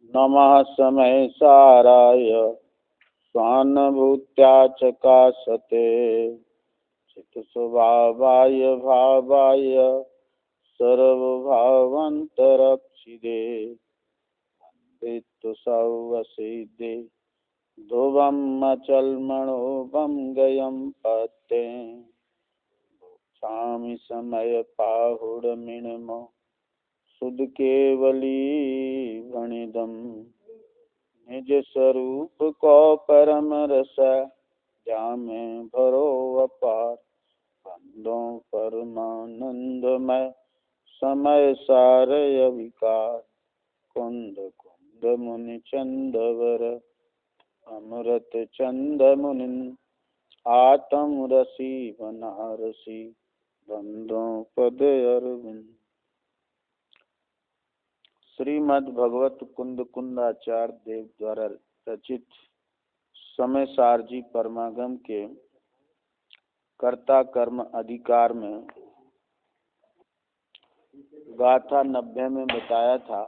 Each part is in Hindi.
नमः समयसाराय स्वानुभूत्या चकाशते चित्स्वभावाय भावाय सर्वभावान्तरक्षिदे वन्दितु सर्वसिद्धे ध्रुवम् अचलमणोभं गयं पते भुक्षामि समयपाहुडमिणमो सुध केवली भणिदम निज स्वरूप को परम रस जामे भरो अपार बंदों परमानंदमय समय सारय विकार कुंद कुंद मुनि चंदवर अमृत चंद मुनि आत्म रसी बनारसी बंदों पद अरविंद। श्रीमद् भगवत कुंद कुंदाचार्य देव द्वारा रचित समय सारजी परमागम के कर्ता कर्म अधिकार में गाथा 90 में बताया था।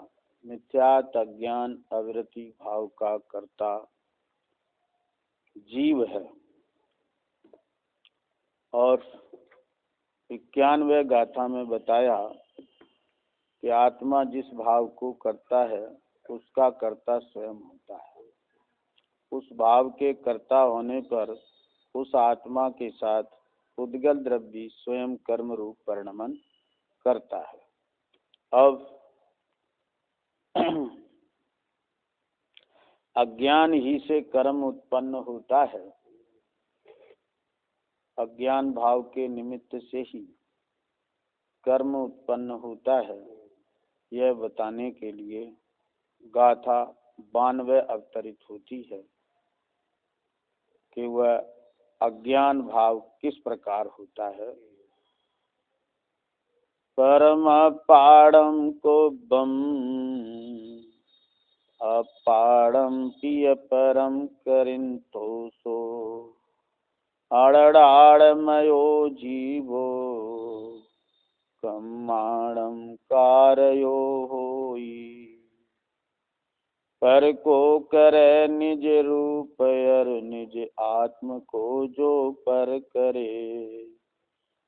मिथ्यात अज्ञान अविरति भाव का कर्ता जीव है और 91 गाथा में बताया कि आत्मा जिस भाव को करता है उसका कर्ता स्वयं होता है। उस भाव के कर्ता होने पर उस आत्मा के साथ उद्गल द्रव्य स्वयं कर्म रूप परिणमन करता है। अब अज्ञान ही से कर्म उत्पन्न होता है। अज्ञान भाव के निमित्त से ही कर्म उत्पन्न होता है। यह बताने के लिए गाथा 92 अवतरित होती है कि वह अज्ञान भाव किस प्रकार होता है। परम पाड़म को बम अपाड़म पिय परम करिंतो सो अड़ाड़मयो जीवो कम्माणम कारयो होई पर को करे निज रूप अर निज आत्म को जो पर करे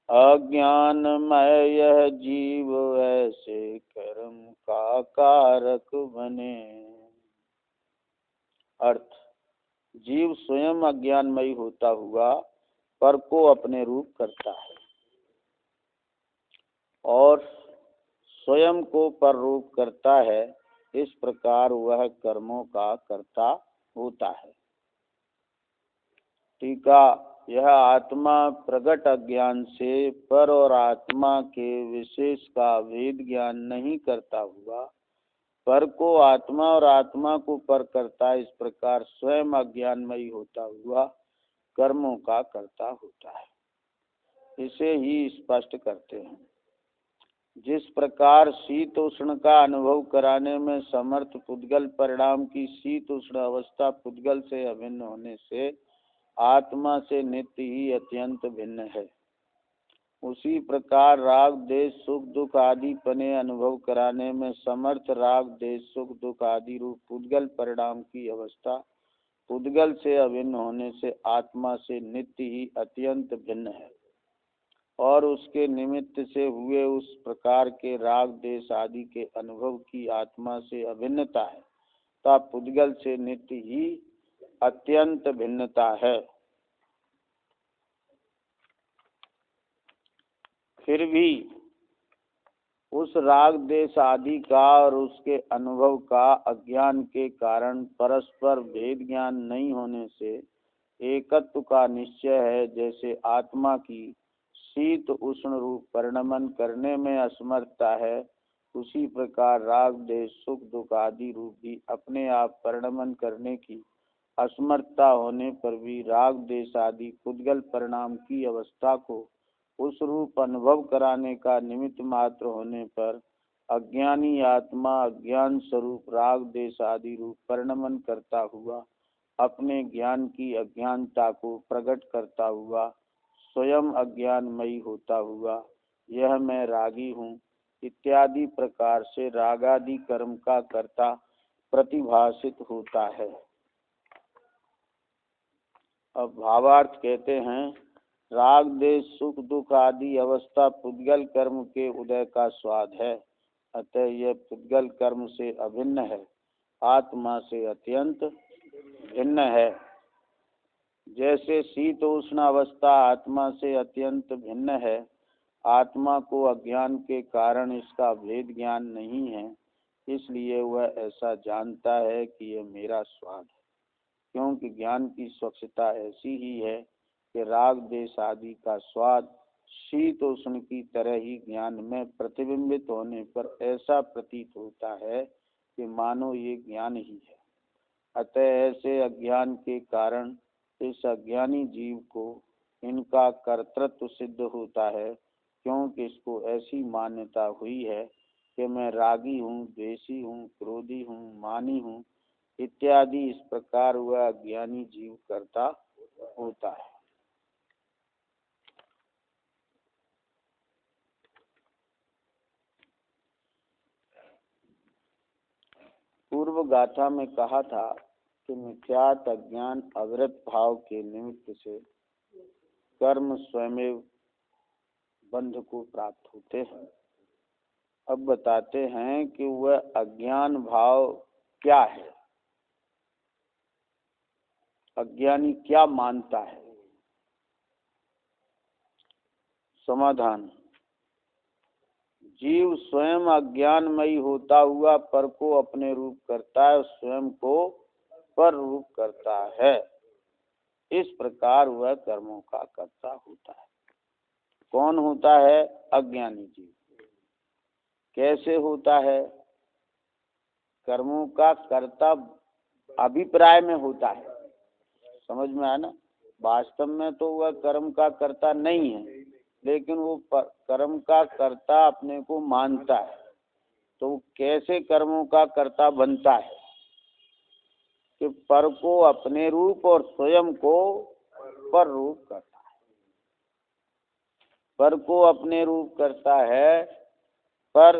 अज्ञानमय यह जीव ऐसे कर्म का कारक बने। अर्थ, जीव स्वयं अज्ञानमय होता हुआ पर को अपने रूप करता है और स्वयं को पर रूप करता है। इस प्रकार वह कर्मों का कर्ता होता है। टीका, यह आत्मा प्रगट अज्ञान से पर और आत्मा के विशेष का भेद ज्ञान नहीं करता हुआ पर को आत्मा और आत्मा को पर करता, इस प्रकार स्वयं अज्ञानमयी होता हुआ कर्मों का कर्ता होता है। इसे ही स्पष्ट करते हैं। जिस प्रकार शीत उष्ण का अनुभव कराने में समर्थ पुद्गल परिणाम की शीत उष्ण अवस्था पुद्गल से अभिन्न होने से आत्मा से नित्य ही अत्यंत भिन्न है, उसी प्रकार राग देश सुख दुख आदि पने अनुभव कराने में समर्थ राग देश सुख दुख आदि रूप पुद्गल परिणाम की अवस्था पुद्गल से अभिन्न होने से आत्मा से नित्य ही अत्यंत भिन्न है और उसके निमित्त से हुए उस प्रकार के राग देश आदि के अनुभव की आत्मा से अभिन्नता है, तब पुद्गल से नित्य ही अत्यंत भिन्नता है। फिर भी उस राग देश आदि का और उसके अनुभव का अज्ञान के कारण परस्पर भेद ज्ञान नहीं होने से एकत्व का निश्चय है। जैसे आत्मा की शीत उष्ण रूप परिणमन करने में असमर्थता है, उसी प्रकार राग देश सुख दुख आदि रूप भी अपने आप परिणमन करने की असमर्थता होने पर भी राग देश आदि पुद्गल परिणाम की अवस्था को उस रूप अनुभव कराने का निमित्त मात्र होने पर अज्ञानी आत्मा अज्ञान स्वरूप राग देश आदि रूप परिणमन करता हुआ अपने ज्ञान की अज्ञानता को प्रकट करता हुआ स्वयं अज्ञानमयी होता हुआ यह मैं रागी हूँ इत्यादि प्रकार से रागादि कर्म का कर्ता प्रतिभाषित होता है। अब भावार्थ कहते हैं, राग देश सुख दुख आदि अवस्था पुद्गल कर्म के उदय का स्वाद है, अतः यह पुद्गल कर्म से अभिन्न है, आत्मा से अत्यंत भिन्न है। जैसे शीतोष्ण अवस्था आत्मा से अत्यंत भिन्न है, आत्मा को अज्ञान के कारण इसका भेद ज्ञान नहीं है, इसलिए वह ऐसा जानता है कि यह मेरा स्वाद है। क्योंकि ज्ञान की स्वच्छता ऐसी ही है कि राग देश आदि का स्वाद शीतोष्ण की तरह ही ज्ञान में प्रतिबिंबित होने पर ऐसा प्रतीत होता है कि मानो ये ज्ञान ही है। अतः ऐसे अज्ञान के कारण इस अज्ञानी जीव को इनका कर्तृत्व सिद्ध होता है, क्योंकि इसको ऐसी मान्यता हुई है कि मैं रागी हूँ, द्वेषी हूँ, क्रोधी हूँ, मानी हूँ इत्यादि। इस प्रकार वह अज्ञानी जीव करता होता है। पूर्व गाथा में कहा था कि मिथ्यात् अज्ञान अविरत भाव के निमित्त से कर्म स्वयं बंध को प्राप्त होते हैं। अब बताते हैं कि वह अज्ञान भाव क्या है, अज्ञानी क्या मानता है। समाधान, जीव स्वयं अज्ञानमयी होता हुआ पर को अपने रूप करता है, स्वयं को पर रूप करता है। इस प्रकार वह कर्मों का कर्ता होता है। कौन होता है? अज्ञानी जीव। कैसे होता है? कर्मों का कर्ता अभिप्राय में होता है। समझ में आया ना? वास्तव में तो वह कर्म का कर्ता नहीं है, लेकिन वो कर्म का कर्ता अपने को मानता है। तो कैसे कर्मों का कर्ता बनता है? कि पर को अपने रूप और स्वयं को पर रूप करता है। पर को अपने रूप करता है। पर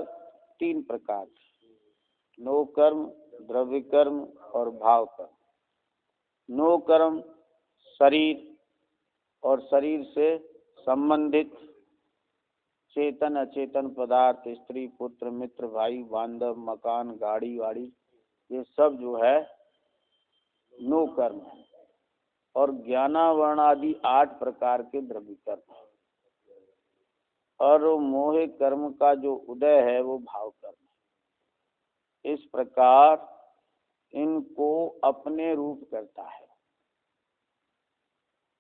तीन प्रकार, नो कर्म, द्रव्य कर्म और भाव कर्म। नो कर्म शरीर और शरीर से संबंधित चेतन अचेतन पदार्थ, स्त्री पुत्र मित्र भाई बांधव मकान गाड़ी वाड़ी, ये सब जो है नो कर्म है। और ज्ञानावरण आदि 8 प्रकार के द्रव्य कर्म है। और मोह कर्म का जो उदय है वो भाव कर्म है। इस प्रकार इनको अपने रूप करता है।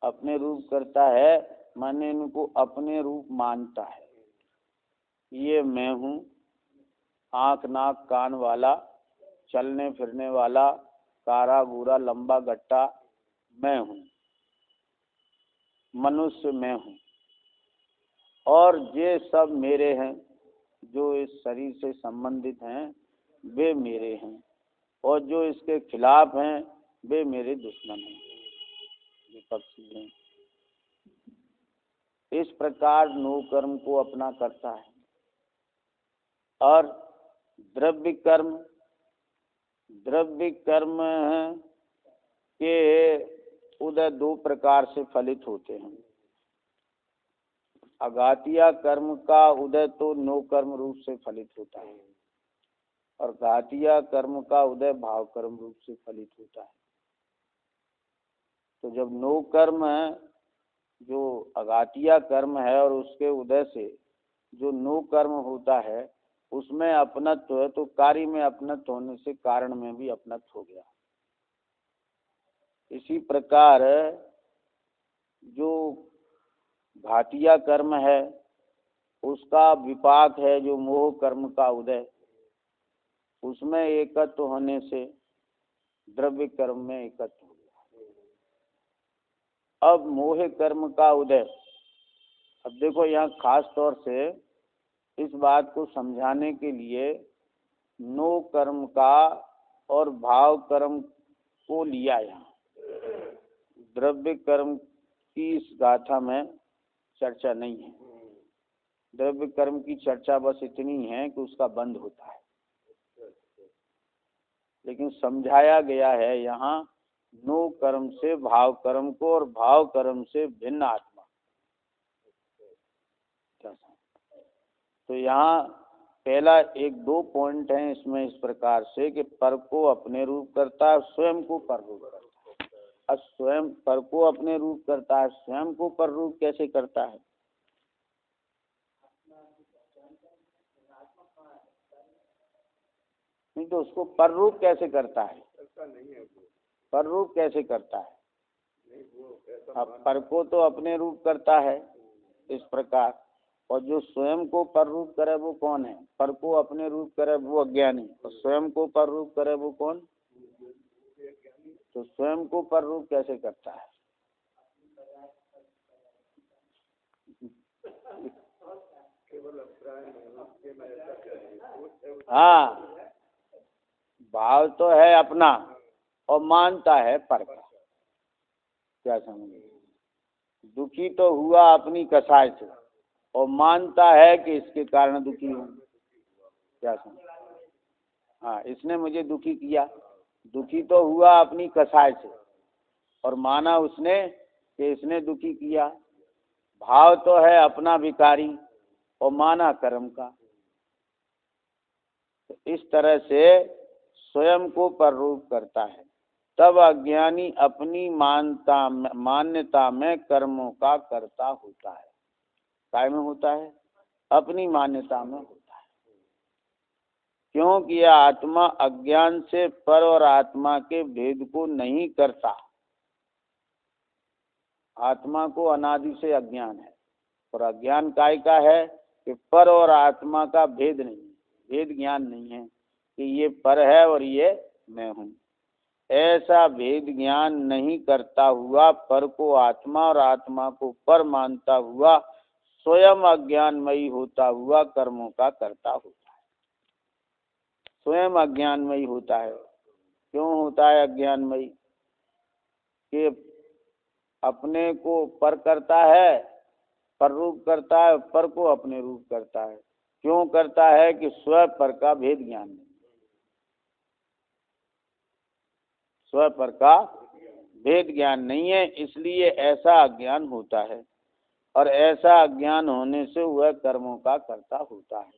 अपने रूप करता है माने इनको अपने रूप मानता है। ये मैं हूँ, आँख नाक कान वाला, चलने फिरने वाला, कारा गोरा लंबा गट्टा मैं हूँ, मनुष्य मैं हूँ। और ये सब मेरे हैं, जो इस शरीर से संबंधित हैं वे मेरे हैं, और जो इसके खिलाफ हैं वे मेरे दुश्मन हैं, विपक्षी हैं। इस प्रकार नो कर्म को अपना करता है। और द्रव्य कर्म के उदय 2 प्रकार से फलित होते हैं। अघातिया कर्म का उदय तो नो कर्म रूप से फलित होता है, और घातिया कर्म का उदय भाव कर्म रूप से फलित होता है। तो जब नो कर्म है, जो अघातिया कर्म है, और उसके उदय से जो नो कर्म होता है उसमें अपनत्व है, तो कार्य में अपनत्व होने से कारण में भी अपनत्व हो गया। इसी प्रकार जो घातिया कर्म है उसका विपाक है जो मोह कर्म का उदय, उसमें एकत्व होने से द्रव्य कर्म में एकत्व हो गया। अब मोह कर्म का उदय, अब देखो यहाँ खास तौर से इस बात को समझाने के लिए नो कर्म का और भाव कर्म को लिया। यहाँ द्रव्य कर्म की इस गाथा में चर्चा नहीं है। द्रव्य कर्म की चर्चा बस इतनी है कि उसका बंध होता है। लेकिन समझाया गया है यहाँ नो कर्म से भाव कर्म को और भाव कर्म से भिन्न आत्मा। तो यहाँ पहला एक दो पॉइंट हैं इसमें इस प्रकार से कि पर को अपने रूप करता है, स्वयं को पर रूप करता है। अब स्वयं पर को अपने रूप करता है, स्वयं को पर रूप कैसे करता है? नहीं तो उसको पर रूप कैसे करता है? पर रूप कैसे करता है? अब पर को तो अपने रूप करता है इस प्रकार, और जो स्वयं को पर रूप करे वो कौन है? पर को अपने रूप करे वो अज्ञानी, और स्वयं को पर रूप करे वो कौन? तो स्वयं को पर रूप कैसे करता है? हाँ, भाव तो है अपना और मानता है पर का। क्या समझे? दुखी तो हुआ अपनी कसाय से और मानता है कि इसके कारण दुखी हूँ। क्या समझे? हाँ, इसने मुझे दुखी किया। दुखी तो हुआ अपनी कसाय से और माना उसने कि इसने दुखी किया। भाव तो है अपना विकारी और माना कर्म का। तो इस तरह से स्वयं को पर रूप करता है। तब अज्ञानी अपनी मान्यता में कर्मों का कर्ता होता है। काय में होता है? अपनी मान्यता में होता है, क्योंकि यह आत्मा अज्ञान से पर और आत्मा के भेद को नहीं करता। आत्मा को अनादि से अज्ञान है, और अज्ञान काय का है कि पर और आत्मा का भेद नहीं, भेद ज्ञान नहीं है कि ये पर है और ये मैं हूँ। ऐसा भेद ज्ञान नहीं करता हुआ पर को आत्मा और आत्मा को पर मानता हुआ स्वयं अज्ञानमयी होता हुआ कर्मों का कर्ता होता है। स्वयं अज्ञानमयी होता है। क्यों होता है अज्ञानमयी? कि अपने को पर करता है, पर रूप करता है, पर को अपने रूप करता है। क्यों करता है? कि स्व पर का भेद ज्ञान नहीं, स्व पर का भेद ज्ञान नहीं है, इसलिए ऐसा अज्ञान होता है, और ऐसा अज्ञान होने से वह कर्मों का कर्ता होता है।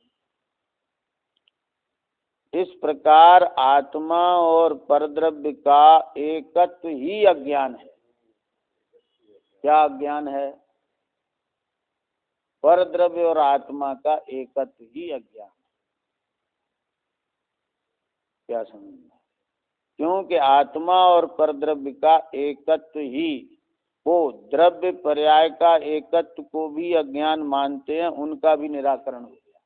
इस प्रकार आत्मा और परद्रव्य का एकत्व ही अज्ञान है। क्या अज्ञान है? परद्रव्य और आत्मा का एकत्व ही अज्ञान। क्या समझना? क्योंकि आत्मा और परद्रव्य का एकत्व ही, वो द्रव्य पर्याय का एकत्व को भी अज्ञान मानते हैं, उनका भी निराकरण हो गया।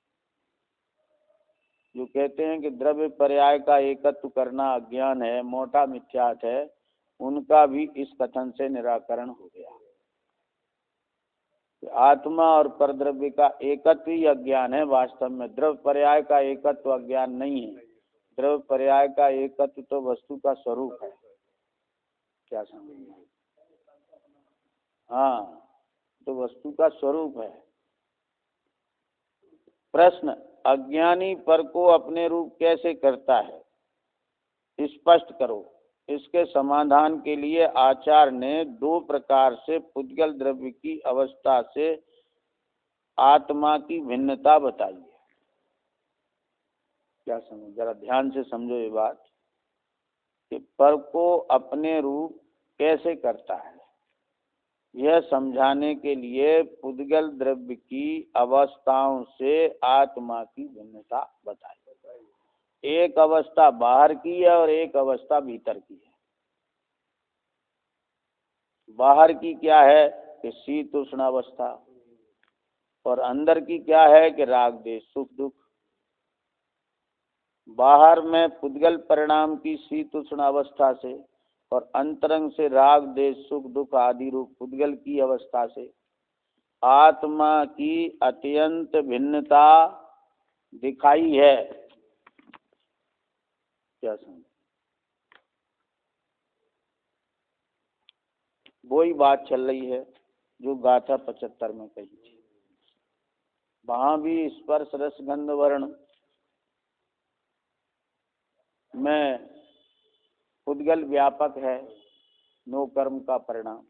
जो कहते हैं कि द्रव्य पर्याय का एकत्व करना अज्ञान है, मोटा मिथ्यात है, उनका भी इस कथन से निराकरण हो गया। आत्मा और परद्रव्य का एकत्व ही अज्ञान है। वास्तव में द्रव्य पर्याय का एकत्व अज्ञान नहीं है। द्रव्य पर्याय का एकत्व तो वस्तु का स्वरूप है। क्या समझना? हाँ, तो वस्तु का स्वरूप है। प्रश्न, अज्ञानी पर को अपने रूप कैसे करता है? स्पष्ट करो। इसके समाधान के लिए आचार्य ने दो प्रकार से पुद्गल द्रव्य की अवस्था से आत्मा की भिन्नता बताई है। क्या समझ? जरा ध्यान से समझो ये बात कि पर को अपने रूप कैसे करता है। यह समझाने के लिए पुद्गल द्रव्य की अवस्थाओं से आत्मा की भिन्नता बताई। एक अवस्था बाहर की है और एक अवस्था भीतर की है। बाहर की क्या है कि शीतोष्ण अवस्था, और अंदर की क्या है कि राग द्वेष सुख दुख। बाहर में पुद्गल परिणाम की शीतोष्ण अवस्था से और अंतरंग से राग द्वेष सुख दुख आदि रूप पुद्गल की अवस्था से आत्मा की अत्यंत भिन्नता दिखाई है। क्या समझ? वही बात चल रही है जो गाथा 75 में कही थी। वहां भी स्पर्श रस गंध वर्ण में पुद्गल व्यापक है, नो कर्म का परिणाम,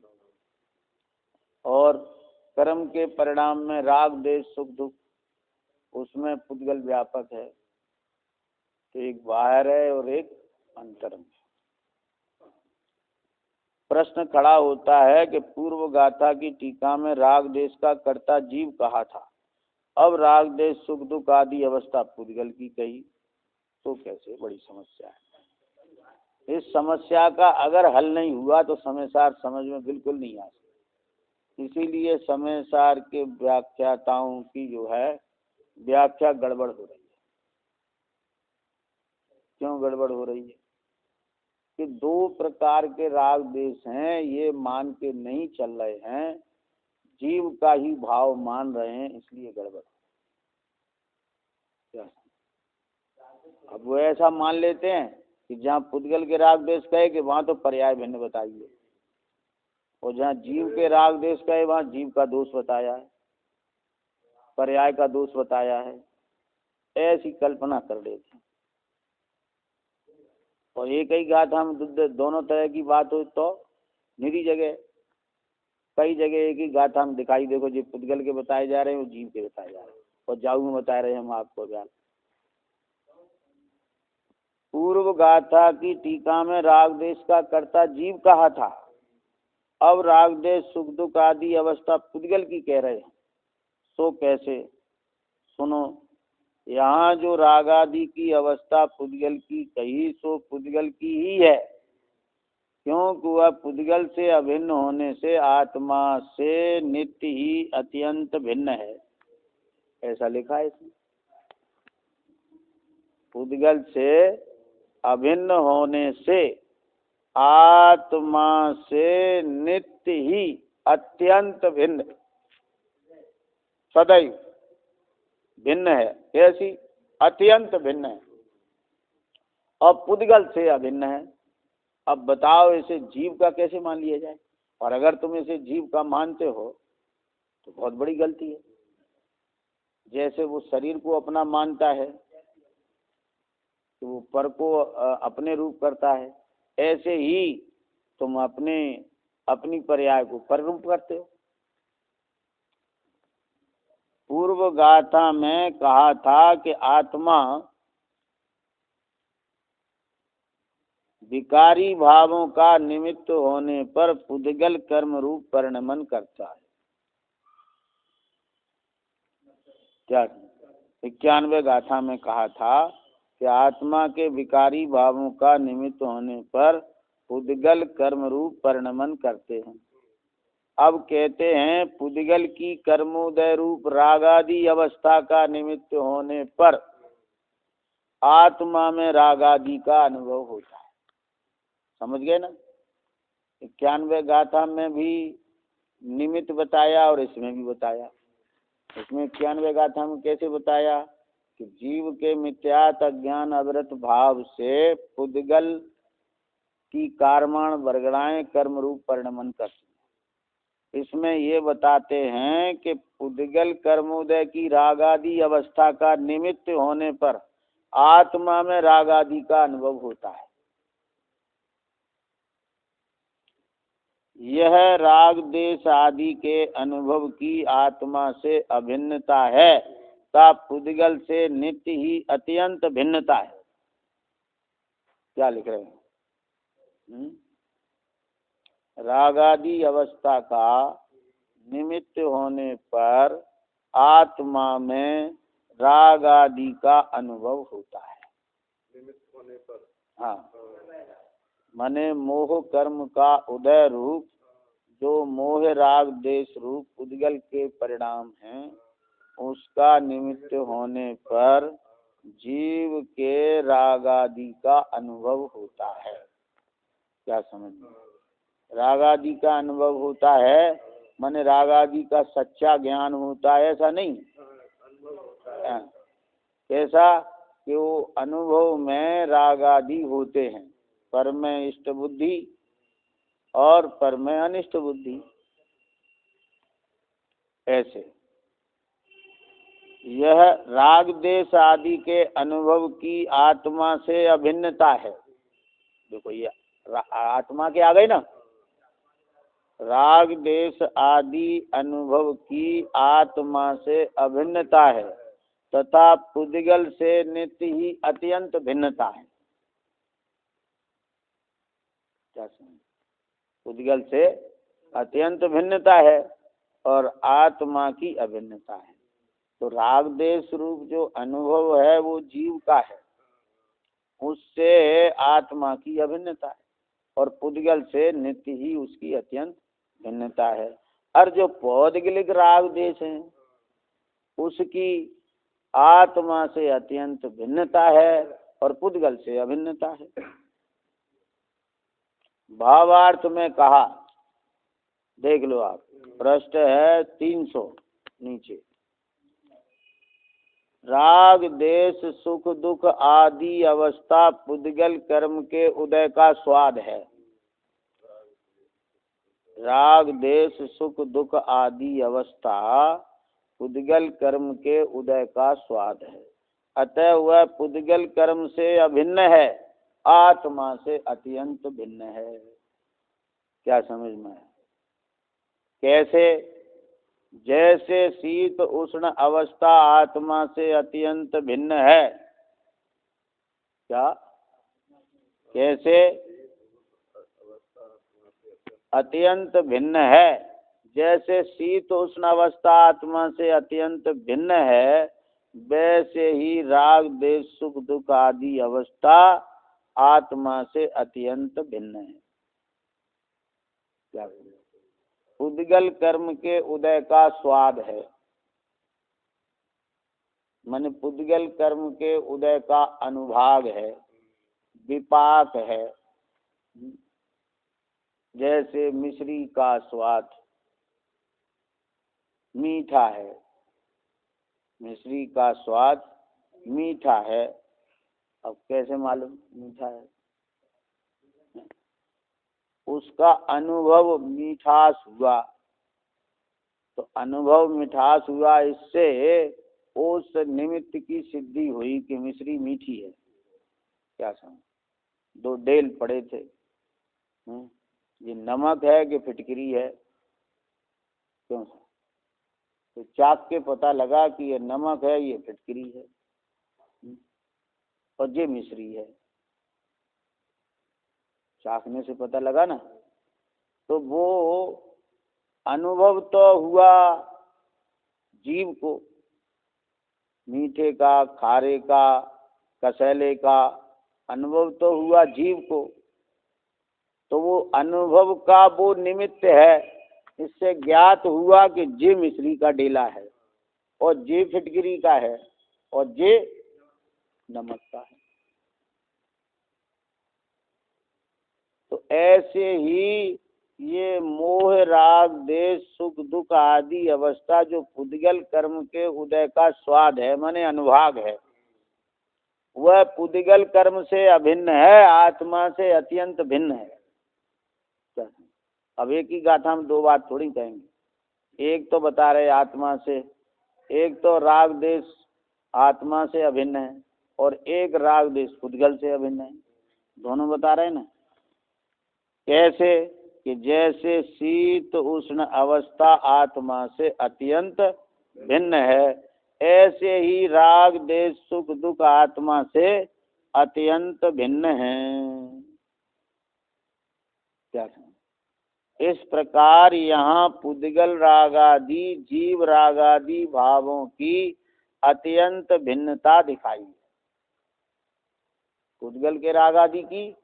और कर्म के परिणाम में राग देश सुख दुख, उसमें पुद्गल व्यापक है। तो एक बाहर है और एक अंतर में। प्रश्न खड़ा होता है कि पूर्व गाथा की टीका में राग देश का कर्ता जीव कहा था, अब राग देश सुख दुख आदि अवस्था पुद्गल की कही, तो कैसे? बड़ी समस्या है। इस समस्या का अगर हल नहीं हुआ तो समय सार समझ में बिल्कुल नहीं आ सकता। इसीलिए समय सार के व्याख्याताओं की जो है व्याख्या गड़बड़ हो रही है। क्यों गड़बड़ हो रही है? कि दो प्रकार के राग देश हैं, ये मान के नहीं चल रहे हैं, जीव का ही भाव मान रहे हैं, इसलिए गड़बड़। अब वो ऐसा मान लेते हैं कि जहाँ पुद्गल के राग देश कहे कि वहाँ तो पर्याय भिन्न बताइए, और जहाँ जीव के राग देश कहे वहाँ जीव का दोष बताया है, पर्याय का दोष बताया है, ऐसी कल्पना कर लेते हैं। और एक ही गाथा में दोनों तरह की बात हो तो निरी जगह, कई जगह एक ही गाथा में दिखाई, देखो जी पुद्गल के बताए जा रहे हैं, वो जीव के बताए जा रहे हैं, और जाऊ में बता रहे हैं हम आपको ज्ञान। पूर्व गाथा की टीका में राग देश का कर्ता जीव कहा था, अब राग देश सुख दुख आदि अवस्था पुद्गल की कह रहे हैं, तो कैसे? सुनो, यहाँ जो राग आदि की अवस्था पुद्गल की कही सो पुद्गल की ही है, क्योंकि वह पुद्गल से अभिन्न होने से आत्मा से नित्य ही अत्यंत भिन्न है, ऐसा लिखा है इसमें। पुद्गल से अभिन्न होने से आत्मा से नित्य ही अत्यंत भिन्न, सदैव भिन्न है। कैसी? अत्यंत भिन्न है, और पुद्गल से अभिन्न है। अब बताओ इसे जीव का कैसे मान लिया जाए? और अगर तुम इसे जीव का मानते हो तो बहुत बड़ी गलती है। जैसे वो शरीर को अपना मानता है तो वो पर को अपने रूप करता है, ऐसे ही तुम अपनी पर्याय को पर रूप करते हो। पूर्व गाथा में कहा था कि आत्मा विकारी भावों का निमित्त होने पर पुद्गल कर्म रूप परिणमन करता है। क्या 91 गाथा में कहा था कि आत्मा के विकारी भावों का निमित्त होने पर पुद्गल कर्म रूप परिणमन करते हैं। अब कहते हैं पुद्गल की कर्मोदय रूप रागादि अवस्था का निमित्त होने पर आत्मा में रागादि का अनुभव होता है। समझ गए ना? 91 गाथा में भी निमित्त बताया और इसमें भी बताया। इसमें 91 गाथा में कैसे बताया कि जीव के मिथ्यात अज्ञान अवृत भाव से पुद्गल की कारमाण वर्गणाएं कर्म रूप परिणमन करती हैं। इसमें ये बताते हैं कि पुद्गल कर्मोदय की रागादि अवस्था का निमित्त होने पर आत्मा में रागादि का अनुभव होता है। यह राग देश आदि के अनुभव की आत्मा से अभिन्नता है ता पुद्गल से नित्य ही अत्यंत भिन्नता है। क्या लिख रहे हैं? रागादि अवस्था का निमित्त होने पर आत्मा में रागादि का अनुभव होता है। निमित्त होने पर? हाँ, माने मोह कर्म का उदय रूप जो मोह राग देश रूप पुद्गल के परिणाम हैं, उसका निमित्त होने पर जीव के रागादि का अनुभव होता है। क्या समझ में? रागादि का अनुभव होता है माने रागादि का सच्चा ज्ञान होता है, ऐसा नहीं। कैसा? कि वो अनुभव में रागादि होते हैं, पर में इष्ट बुद्धि और पर में अनिष्ट बुद्धि। ऐसे यह राग देश आदि के अनुभव की आत्मा से अभिन्नता है। देखो ये आत्मा के आ गए ना। राग देश आदि अनुभव की आत्मा से अभिन्नता है तथा पुद्गल से नित्य ही अत्यंत भिन्नता है। क्या समझ? पुद्गल से अत्यंत भिन्नता है और आत्मा की अभिन्नता है। तो राग देश रूप जो अनुभव है वो जीव का है, उससे आत्मा की अभिन्नता है और पुद्गल से नित्य ही उसकी अत्यंत भिन्नता है। और जो पौद्गलिक राग देश है उसकी आत्मा से अत्यंत भिन्नता है और पुद्गल से अभिन्नता है। भावार्थ में कहा, देख लो आप, पृष्ठ है 300 नीचे। राग देश सुख दुख आदि अवस्था पुद्गल कर्म के उदय का स्वाद है। राग देश सुख दुख आदि अवस्था पुद्गल कर्म के उदय का स्वाद है, अतः वह पुद्गल कर्म से अभिन्न है, आत्मा से अत्यंत भिन्न है। क्या समझ में है? कैसे? जैसे शीत उष्ण अवस्था आत्मा से अत्यंत भिन्न है। क्या? कैसे अत्यंत भिन्न है? जैसे शीत उष्ण अवस्था आत्मा से अत्यंत भिन्न है, वैसे ही राग देश सुख दुख आदि अवस्था आत्मा से अत्यंत भिन्न है। क्या? पुद्गल कर्म के उदय का स्वाद है, माने पुद्गल कर्म के उदय का अनुभाग है, विपाक है। जैसे मिश्री का स्वाद मीठा है, मिश्री का स्वाद मीठा है। अब कैसे मालूम मीठा है? उसका अनुभव मिठास हुआ, तो अनुभव मिठास हुआ, इससे उस निमित्त की सिद्धि हुई कि मिश्री मीठी है। क्या समझ? दो डेल पड़े थे, ये नमक है कि फिटकरी है? क्यों? तो चाक के पता लगा कि ये नमक है, ये फिटकरी है और ये मिश्री है। चाखने से पता लगा ना। तो वो अनुभव तो हुआ जीव को, मीठे का, खारे का, कसैले का अनुभव तो हुआ जीव को। तो वो अनुभव का वो निमित्त है, इससे ज्ञात हुआ कि जे मिश्री का डेला है और जे फिटकरी का है और जे नमक का है। तो ऐसे ही ये मोह राग देश सुख दुख आदि अवस्था जो पुद्गल कर्म के उदय का स्वाद है, माने अनुभाग है, वह पुद्गल कर्म से अभिन्न है, आत्मा से अत्यंत भिन्न है। अब एक ही गाथा में दो बात थोड़ी कहेंगे। एक तो बता रहे आत्मा से, एक तो राग देश आत्मा से अभिन्न है और एक राग देश पुद्गल से अभिन्न है। दोनों बता रहे ना। कैसे? कि जैसे शीत उष्ण अवस्था आत्मा से अत्यंत भिन्न है, ऐसे ही राग देश सुख दुख आत्मा से अत्यंत भिन्न है। क्या? इस प्रकार यहाँ पुद्गल रागादि जीव रागादि भावों की अत्यंत भिन्नता दिखाई। पुद्गल के रागादि की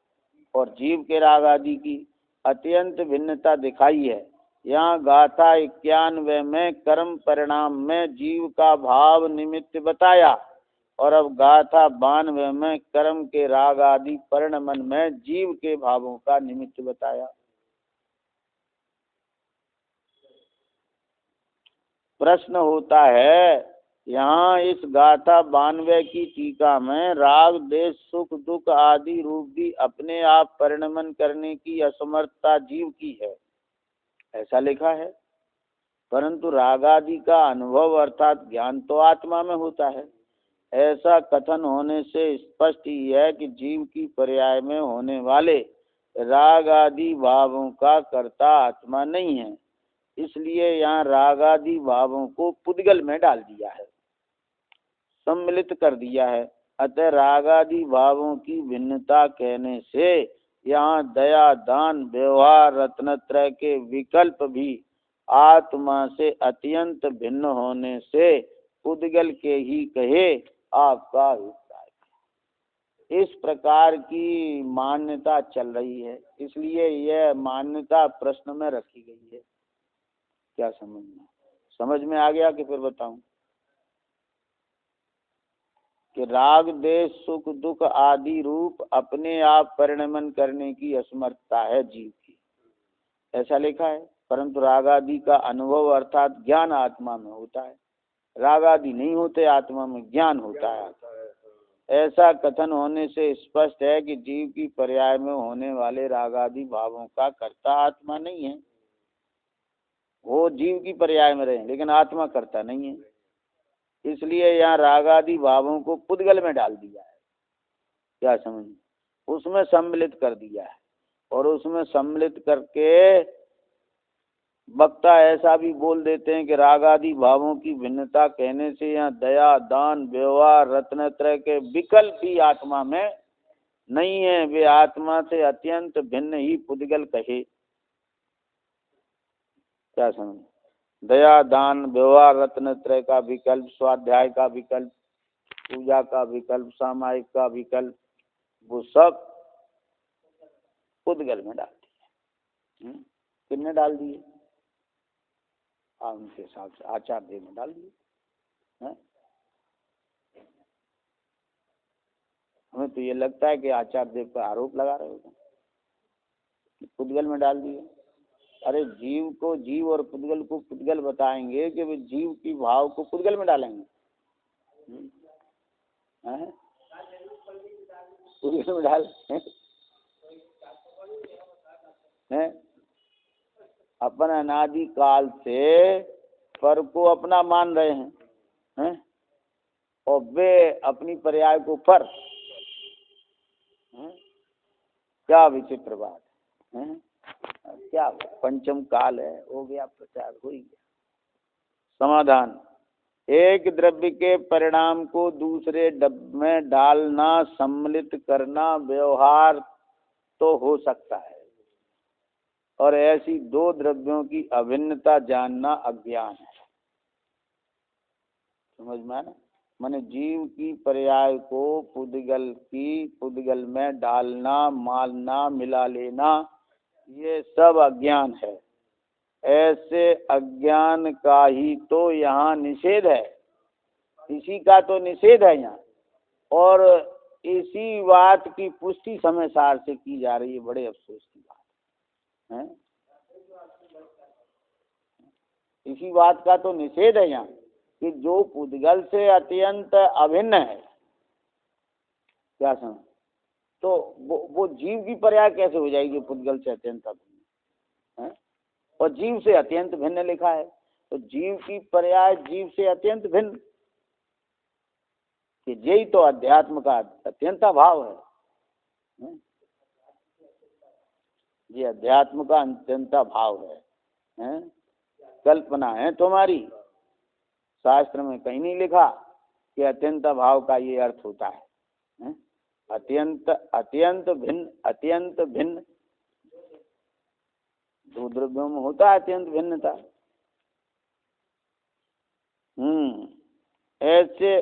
और जीव के रागादि की अत्यंत भिन्नता दिखाई है। यहाँ गाथा 91 में कर्म परिणाम में जीव का भाव निमित्त बताया और अब गाथा 92 में कर्म के राग आदि परिणमन में जीव के भावों का निमित्त बताया। प्रश्न होता है यहाँ इस गाथा 92 की टीका में राग देश सुख दुख आदि रूप भी अपने आप परिणमन करने की असमर्थता जीव की है, ऐसा लिखा है। परंतु रागादि का अनुभव अर्थात ज्ञान तो आत्मा में होता है। ऐसा कथन होने से स्पष्ट ही है कि जीव की पर्याय में होने वाले राग आदि भावों का कर्ता आत्मा नहीं है, इसलिए यहाँ राग आदि भावों को पुद्गल में डाल दिया है, सम्मिलित कर दिया है। अतः राग आदि भावों की भिन्नता कहने से यहाँ दया दान व्यवहार रत्नत्रय के विकल्प भी आत्मा से अत्यंत भिन्न होने से पुद्गल के ही कहे आपका अभिप्राय। इस प्रकार की मान्यता चल रही है, इसलिए यह मान्यता प्रश्न में रखी गई है। क्या समझ में आ गया कि फिर बताऊं? कि राग देश सुख दुख आदि रूप अपने आप परिणमन करने की असमर्थता है जीव की, ऐसा लिखा है। परंतु राग आदि का अनुभव अर्थात ज्ञान आत्मा में होता है, राग आदि नहीं होते, आत्मा में ज्ञान होता है। ऐसा कथन होने से स्पष्ट है कि जीव की पर्याय में होने वाले राग आदि भावों का कर्ता आत्मा नहीं है। वो जीव की पर्याय में रहे लेकिन आत्मा कर्ता नहीं है, इसलिए यहाँ राग आदि भावों को पुद्गल में डाल दिया है। क्या समझ? उसमें सम्मिलित कर दिया है, और उसमें सम्मिलित करके वक्ता ऐसा भी बोल देते हैं कि राग आदि भावों की भिन्नता कहने से यहाँ दया दान व्यवहार रत्नत्रय के विकल्प भी आत्मा में नहीं है, वे आत्मा से अत्यंत भिन्न ही पुद्गल कहे। क्या समझ? दया दान व्यवहार रत्नत्रय का विकल्प, स्वाध्याय का विकल्प, पूजा का विकल्प, सामायिक का विकल्प, वो सब पुद्गल में डाल दिए। किसने डाल दिए? उनके हिसाब से आचार्य में डाल दिए। हमें तो ये लगता है कि आचार्य पर आरोप लगा रहे हो, पुद्गल में डाल दिए। अरे जीव को जीव और पुद्गल को पुद्गल बताएंगे कि वे जीव की भाव को पुद्गल में डालेंगे? पुद्गल में डाल हैं? अपन अनादि काल से पर को अपना मान रहे हैं, और वे अपनी पर्याय को पर। क्या विचित्र बात है? क्या पंचम काल है, हो गया प्रचार, हो ही गया। समाधान: एक द्रव्य के परिणाम को दूसरे द्रव्य में डालना, सम्मिलित करना व्यवहार तो हो सकता है, और ऐसी दो द्रव्यों की अभिन्नता जानना अज्ञान है। समझ में आना? माने जीव की पर्याय को पुद्गल में डालना, मालना, मिला लेना, ये सब अज्ञान है। ऐसे अज्ञान का ही तो यहाँ निषेध है, इसी का तो निषेध है यहाँ, और इसी बात की पुष्टि समय सार से की जा रही है। बड़े अफसोस की बात है, इसी बात का तो निषेध है यहाँ कि जो पुद्गल से अत्यंत अभिन्न है। क्या समझ? तो वो जीव की पर्याय कैसे हो जाएगी पुद्गल से अत्यंत अभिन्न है? और जीव से अत्यंत भिन्न लिखा है, तो जीव की पर्याय जीव से अत्यंत भिन्न, कि यही तो अध्यात्म का अत्यंत भाव है। ये अध्यात्म का अत्यंत भाव है। कल्पना है तुम्हारी, शास्त्र में कहीं नहीं लिखा कि अत्यंत भाव का ये अर्थ होता है। अत्यंत भिन्न दो द्रव्यों में होता है अत्यंत भिन्नता। ऐसे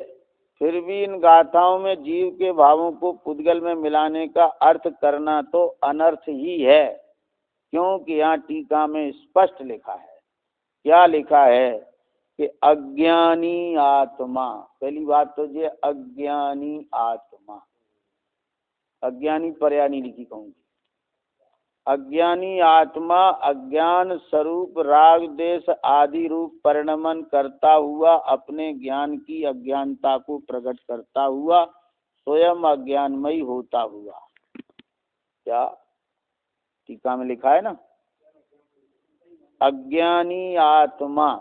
फिर भी इन गाथाओं में जीव के भावों को पुद्गल में मिलाने का अर्थ करना तो अनर्थ ही है, क्योंकि यहाँ टीका में स्पष्ट लिखा है। क्या लिखा है? कि अज्ञानी आत्मा, पहली बात तो ये अज्ञानी आत्मा, अज्ञानी पर्याय नहीं लिखी कहूँगी, अज्ञानी आत्मा अज्ञान स्वरूप राग देश आदि रूप परिणमन करता हुआ, अपने ज्ञान की अज्ञानता को प्रकट करता हुआ, स्वयं अज्ञानमयी होता हुआ। क्या टीका में लिखा है ना? अज्ञानी आत्मा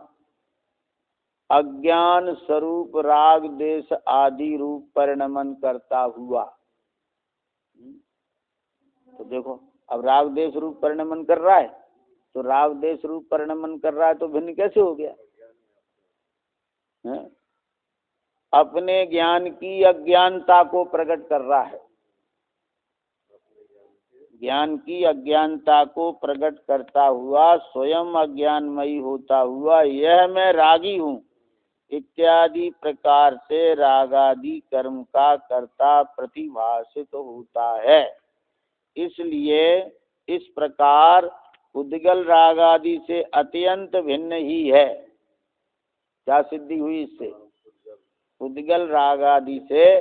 अज्ञान स्वरूप राग देश आदि रूप परिणमन करता हुआ। तो देखो अब राग देश रूप परिणमन कर रहा है, तो राग देश रूप परिणमन कर रहा है तो भिन्न कैसे हो गया? है? अपने ज्ञान की अज्ञानता को प्रकट कर रहा है, ज्ञान की अज्ञानता को प्रकट करता हुआ स्वयं अज्ञानमयी होता हुआ यह मैं रागी हूँ इत्यादि प्रकार से रागादि कर्म का कर्ता प्रतिभाषित होता है। इसलिए इस प्रकार उद्गल रागादि से अत्यंत भिन्न ही है। क्या सिद्धि हुई इससे? उद्गल रागादि से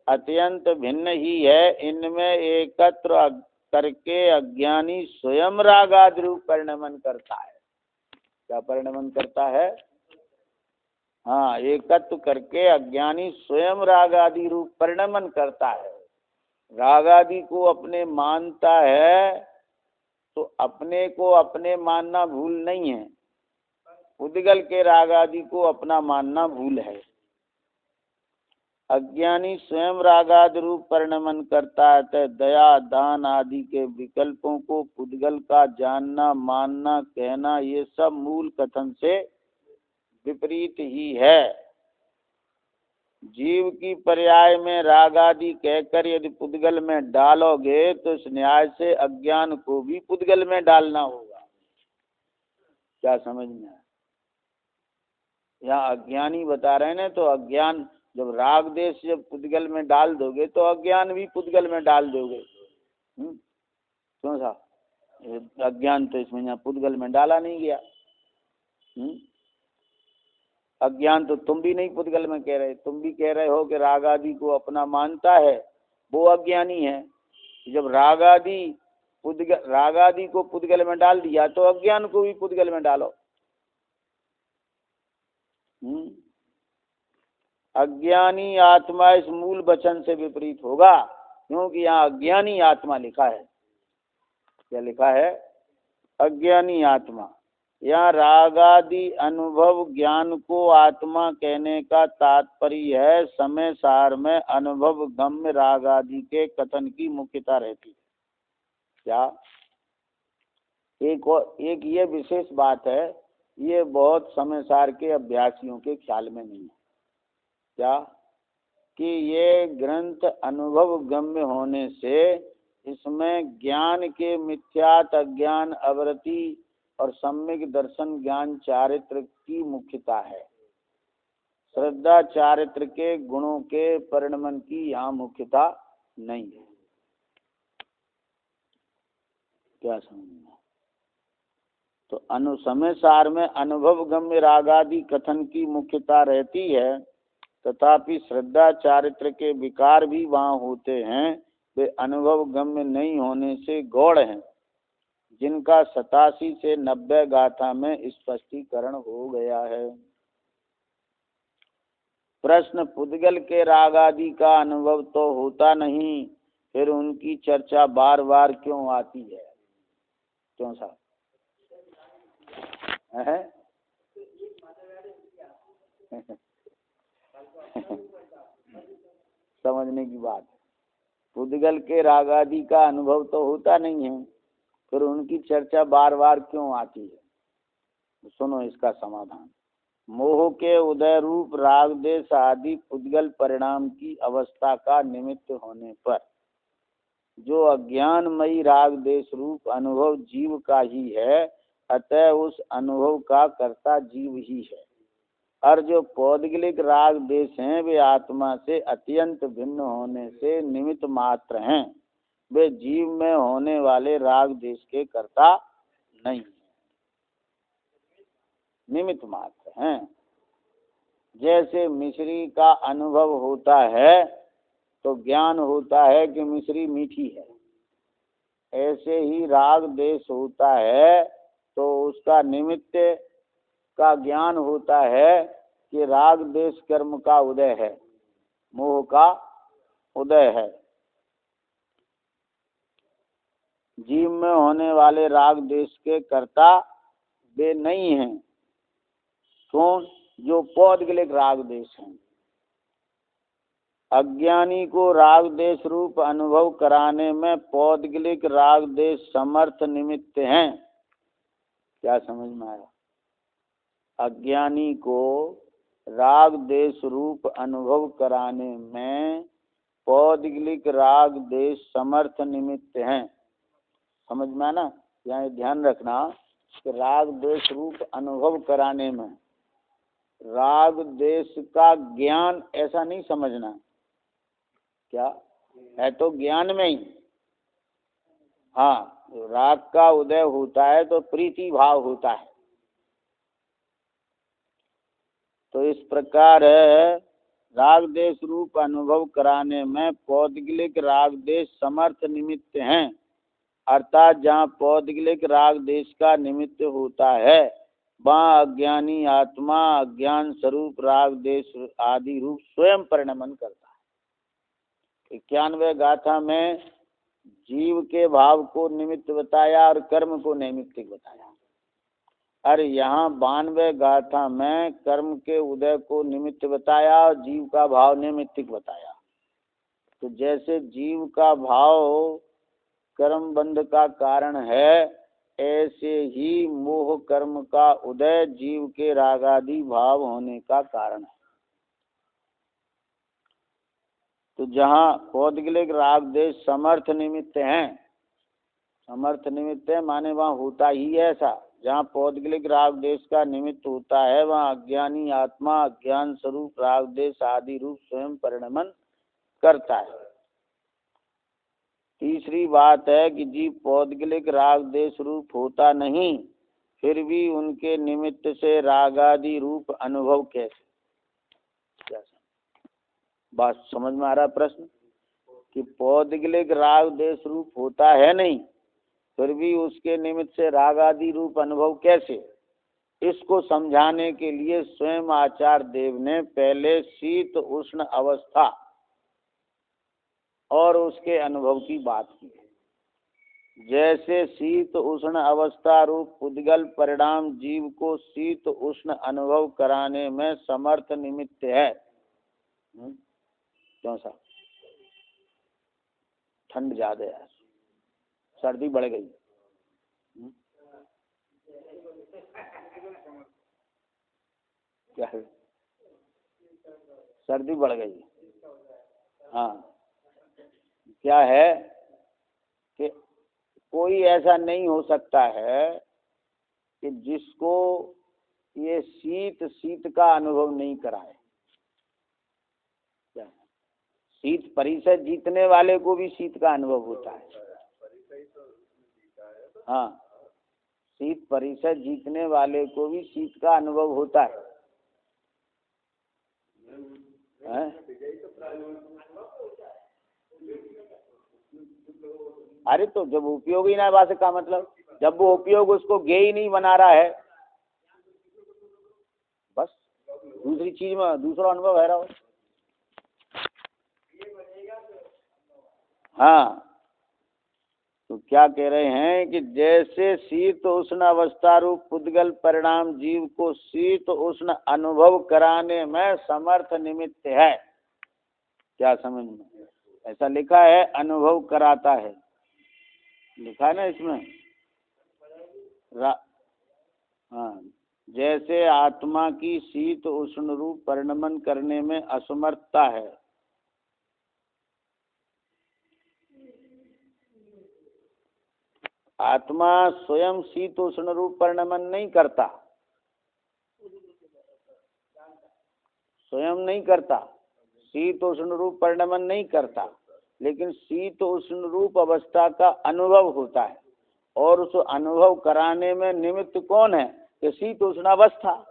अत्यंत भिन्न ही है। इनमें एकत्र करके अज्ञानी स्वयं रागादि रूप परिणमन करता है। क्या परिणमन करता है? हाँ, एकत्व करके अज्ञानी स्वयं रागादि रूप परिणमन करता है। रागादि को अपने मानता है तो अपने को अपने मानना भूल नहीं है, उद्गल के रागादि को अपना मानना भूल है। अज्ञानी स्वयं रागादि रूप परिणमन करता है तो दया दान आदि के विकल्पों को उद्गल का जानना मानना कहना ये सब मूल कथन से विपरीत ही है। जीव की पर्याय में राग आदि कहकर यदि पुद्गल में डालोगे तो इस न्याय से अज्ञान को भी पुद्गल में डालना होगा। क्या समझ में आया? यहाँ अज्ञानी बता रहे हैं तो अज्ञान जब राग देश जब पुद्गल में डाल दोगे तो अज्ञान भी पुद्गल में डाल दोगे। क्यों सा? अज्ञान तो इसमें यहाँ पुद्गल में डाला नहीं गया। अज्ञान तो तुम भी नहीं पुद्गल में कह रहे, तुम भी कह रहे हो कि राग आदि को अपना मानता है, वो अज्ञानी है। जब राग आदि को पुद्गल में डाल दिया तो अज्ञान को भी पुद्गल में डालो। अज्ञानी आत्मा इस मूल वचन से विपरीत होगा, क्योंकि यहाँ अज्ञानी आत्मा लिखा है। क्या लिखा है? अज्ञानी आत्मा। यहाँ रागादि अनुभव ज्ञान को आत्मा कहने का तात्पर्य है समय सार में अनुभव गम्य रागादि के कथन की मुख्यता रहती है। क्या? एक ये विशेष बात है, ये बहुत समय सार के अभ्यासियों के ख्याल में नहीं है। क्या? कि ये ग्रंथ अनुभव गम्य होने से इसमें ज्ञान के मिथ्यात अज्ञान अवृत्ति और सम्यक दर्शन ज्ञान चारित्र की मुख्यता है। श्रद्धा चारित्र के गुणों के परिणमन की यहाँ मुख्यता नहीं है। क्या समझना? तो समय सार में अनुभव गम्य रागादि कथन की मुख्यता रहती है, तथापि श्रद्धा चारित्र के विकार भी वहाँ होते हैं। वे अनुभव गम्य नहीं होने से गौड़ हैं, जिनका 87 से 90 गाथा में स्पष्टीकरण हो गया है। प्रश्न: पुद्गल के राग आदि का अनुभव तो होता नहीं, फिर उनकी चर्चा बार बार क्यों आती है? क्यों सा? है? समझने की बात। पुद्गल के राग आदि का अनुभव तो होता नहीं है, फिर उनकी चर्चा बार बार क्यों आती है? सुनो इसका समाधान। मोह के उदय रूप राग देश आदि पुद्गल परिणाम की अवस्था का निमित्त होने पर जो अज्ञानमयी राग देश रूप अनुभव जीव का ही है, अतः उस अनुभव का कर्ता जीव ही है। और जो पौद्गलिक राग देश हैं वे आत्मा से अत्यंत भिन्न होने से निमित्त मात्र हैं, वे जीव में होने वाले राग देश के कर्ता नहीं, निमित्त मात्र हैं। जैसे मिश्री का अनुभव होता है तो ज्ञान होता है कि मिश्री मीठी है, ऐसे ही राग देश होता है तो उसका निमित्त का ज्ञान होता है कि राग देश कर्म का उदय है, मोह का उदय है। जीव में होने वाले राग देश के कर्ता वे नहीं हैं। कौन? जो पौद्गलिक राग देश हैं। अज्ञानी को राग देश रूप अनुभव कराने में पौद्गलिक राग देश समर्थ निमित्त हैं। क्या समझ में आया? अज्ञानी को राग देश रूप अनुभव कराने में पौद्गलिक राग देश समर्थ निमित्त हैं। समझ में आना? यहाँ ध्यान रखना कि राग देश रूप अनुभव कराने में राग देश का ज्ञान ऐसा नहीं समझना। क्या है? तो ज्ञान में ही हाँ, राग का उदय होता है तो प्रीति भाव होता है। तो इस प्रकार राग देश रूप अनुभव कराने में पौद्गलिक राग देश समर्थ निमित्त हैं, अर्थात जहाँ पौद्गलिक राग देश का निमित्त होता है वहाँ अज्ञानी आत्मा अज्ञान स्वरूप राग देश आदि रूप स्वयं परिणमन करता है। 91वें गाथा में जीव के भाव को निमित्त बताया और कर्म को नैमित्तिक बताया। अरे यहाँ 92वें गाथा में कर्म के उदय को निमित्त बताया और जीव का भाव नैमित्तिक बताया। तो जैसे जीव का भाव कर्म बंध का कारण है, ऐसे ही मोह कर्म का उदय जीव के रागादि भाव होने का कारण है। तो जहाँ पौद्गलिक राग देश समर्थ निमित्त हैं, समर्थ निमित्त है माने वहाँ होता ही ऐसा। जहाँ पौद्गलिक राग देश का निमित्त होता है वहाँ अज्ञानी आत्मा अज्ञान स्वरूप राग देश आदि रूप स्वयं परिणमन करता है। तीसरी बात है कि जीव पौद्गलिक राग देश रूप होता नहीं, फिर भी उनके निमित्त से रागादि रूप अनुभव कैसे? क्या बात समझ में आ रहा? प्रश्न कि पौद्गलिक राग देश रूप होता है नहीं, फिर भी उसके निमित्त से राग आदि रूप अनुभव कैसे? इसको समझाने के लिए स्वयं आचार्य देव ने पहले शीत उष्ण अवस्था और उसके अनुभव की बात की। जैसे शीत उष्ण अवस्था रूप पुद्गल परिणाम जीव को शीत उष्ण अनुभव कराने में समर्थ निमित्त है। क्यों सा? ठंड ज्यादा है, सर्दी बढ़ गई। क्या है? सर्दी बढ़ गई। हाँ, क्या है कि कोई ऐसा नहीं हो सकता है कि जिसको ये शीत का अनुभव नहीं कराए। क्या? शीत परिसर जीतने वाले को भी शीत का अनुभव होता है। हाँ, शीत परिसर जीतने वाले को भी शीत का अनुभव होता है। अरे तो जब उपयोग ही ना बात का मतलब, जब वो उपयोग उसको ज्ञेय नहीं बना रहा है, बस दूसरी चीज में दूसरा अनुभव है रहा। हाँ, तो क्या कह रहे हैं कि जैसे शीत उष्ण अवस्था रूप पुद्गल परिणाम जीव को शीत उष्ण अनुभव कराने में समर्थ निमित्त है। क्या समझ में? ऐसा लिखा है, अनुभव कराता है, लिखा है ना इसमें। हाँ, जैसे आत्मा की शीत उष्ण रूप परिणमन करने में असमर्थता है, आत्मा स्वयं शीत उष्ण रूप परिणमन नहीं करता, स्वयं नहीं करता, शीत उष्ण रूप परिणमन नहीं करता, लेकिन शीत उष्ण रूप अवस्था का अनुभव होता है। और उस अनुभव कराने में निमित्त कौन है? कि शीत उष्ण अवस्था।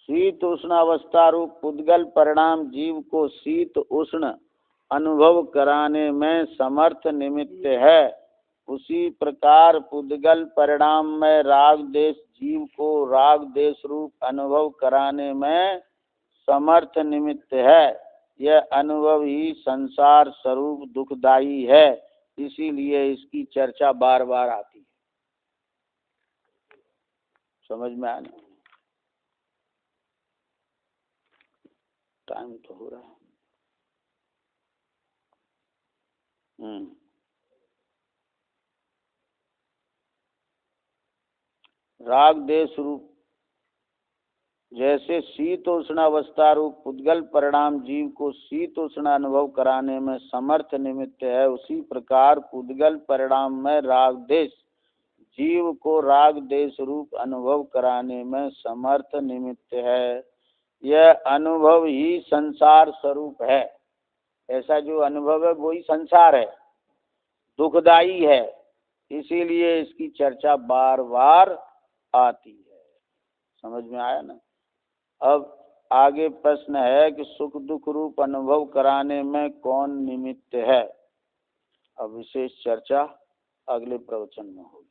शीत उष्ण अवस्था रूप पुद्गल परिणाम जीव को शीत उष्ण अनुभव कराने में समर्थ निमित्त है। उसी प्रकार पुद्गल परिणाम में राग देश जीव को राग देश रूप अनुभव कराने में समर्थ निमित्त है। यह अनुभव ही संसार स्वरूप दुखदायी है, इसीलिए इसकी चर्चा बार बार आती है। समझ में आया ना? टाइम तो हो रहा है। राग देश रूप, जैसे शीतोष्ण अवस्था रूप उद्गल परिणाम जीव को शीतोष्ण अनुभव कराने में समर्थ निमित्त है, उसी प्रकार उद्गल परिणाम में राग देश जीव को राग देश रूप अनुभव कराने में समर्थ निमित्त है। यह अनुभव ही संसार स्वरूप है। ऐसा जो अनुभव है वही संसार है, दुखदाई है, इसीलिए इसकी चर्चा बार बार आती है। समझ में आया ना? अब आगे प्रश्न है कि सुख दुख रूप अनुभव कराने में कौन निमित्त है। अब विशेष चर्चा अगले प्रवचन में होगी।